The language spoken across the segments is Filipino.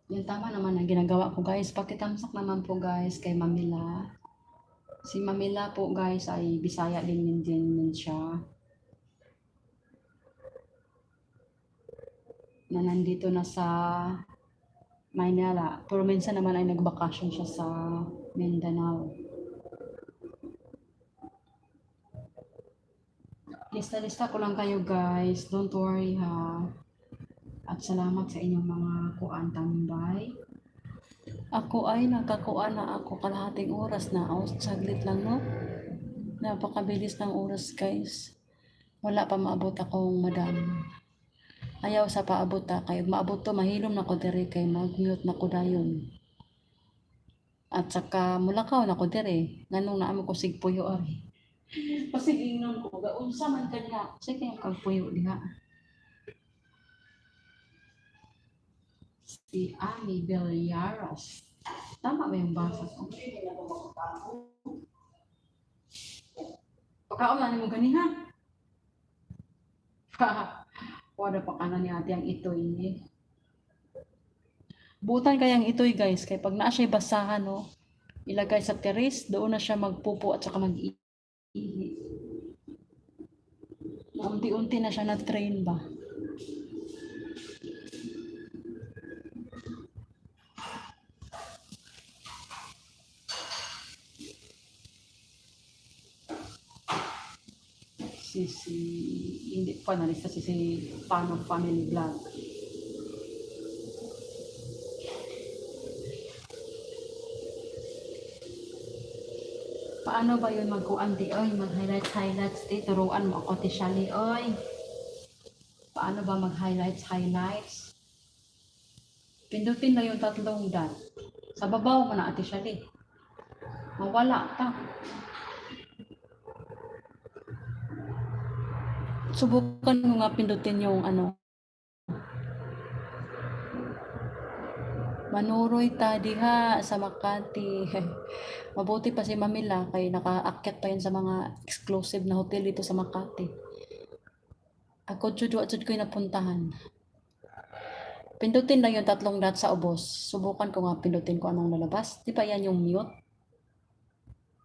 Yan tama naman ang ginagawa ko guys. Pakitamsak naman po guys kay Mamila. Si Mamila po guys ay Bisaya din siya. Na nandito na sa Maynila. Pero minsan naman ay nagbakasyon siya sa Mindanao. Lista-lista ko lang kayo guys. Don't worry ha. At salamat sa inyong mga kuan tambay. Ako ay nakakuha na ako kalahating oras na. Saglit lang no. Napakabilis ng oras guys. Wala pa maabot akong madam. Ayaw sa paabot ta. Kaya maabot to mahilom na ko diri kay mag-mute na ko dayon. At saka mulakaw na ko diri. Nganong naamo ko sigpuyo ari. Pasigingnon ko. Gaunsa man kanya. Sige kagpuyo diha. Si Ami Villaros. Tama ba yung basa ko? Pagkaon na mo ganiha. Wala pa kanan ni ate ang itoy. Butan kayang itoy guys. Kaya pag naa siya basahan no, ilagay sa terrace, doon na siya magpupo at saka mag-ihi. Unti-unti na siya na-train ba. Hindi pa nalista si Paano Family Vlog. Paano ba yun magkuan di oy, mag-highlights di, turuan mo ako ti Shali oy. Paano ba mag-highlights? Pindutin na yung tatlong dot. Sa babaw mo na ati Shali. Mawala ta. Subukan mo nga pindutin yung ano. Manuroy ta diha sa Makati. Mabuti pa si Mamila kay nakaakyat pa yun sa mga exclusive na hotel dito sa Makati. Ako jud ko napuntahan. Pindutin lang yung tatlong dot sa ubos. Subukan ko nga pindutin ko anong lalabas. Di ba yan yung mute?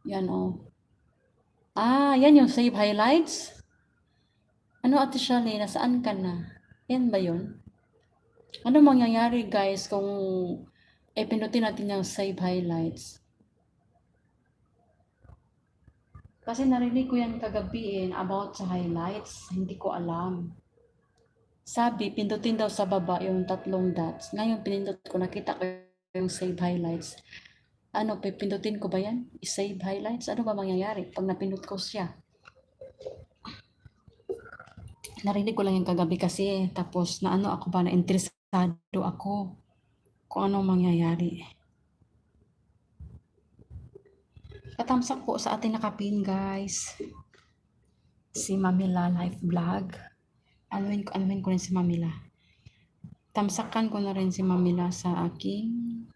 Yan oh. Yan yung save highlights. Ano ate Shali, nasaan ka na? Yan ba yun? Ano mangyayari guys kung pindutin natin yung save highlights? Kasi narinig ko yan kagabi about sa highlights. Hindi ko alam. Sabi, pindutin daw sa baba yung tatlong dots. Ngayon, pinindot ko, nakita ko yung save highlights. Ano, pipindutin ko ba yan? I-save highlights? Ano ba mangyayari pag napindot ko siya? Narinig ko lang yung kagabi kasi. Tapos, ako ba, na-interesado ako kung ano mangyayari. Katamsak po sa ating nakapin, guys. Si Mamila Life Vlog. Anuin ko rin si Mamila. Tamsakan ko na rin si Mamila sa aking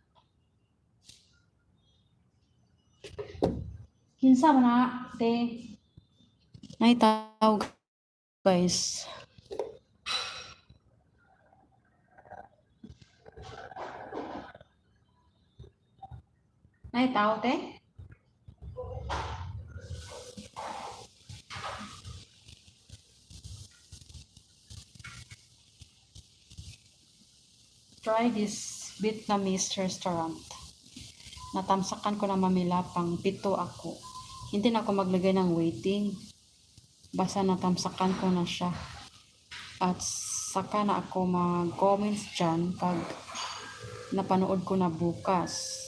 kinsa mo na, te. Naitaw, guys. Naitaw, te. Try this Vietnamese restaurant. Natamsakan ko na Mamila, pang 7 ako. Hindi na ako maglagay ng waiting. Basta natamsakan ko na siya. At saka na ako mag-comments dyan pag napanood ko na bukas.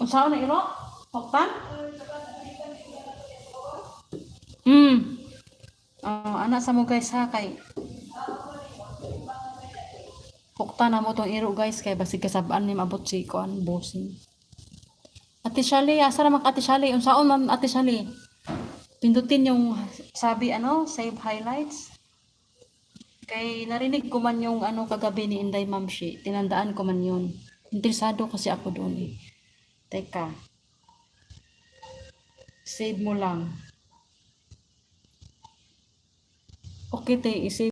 Saan na iro? Poktan? Anak sa mo guys ha, kay Poktan na mo tong iro guys, kay basig kasabaan ni mabot si kuan bossing. Ate Shali, asa naman Ate Shali? Unsaon man Ate Shali? Pindutin yung sabi save highlights. Kay narinig ko man yung kagabi ni Inday Mamshi. Tinandaan ko man yun. Interesado kasi ako doon eh. Teka. Save mo lang. Okay, te, isip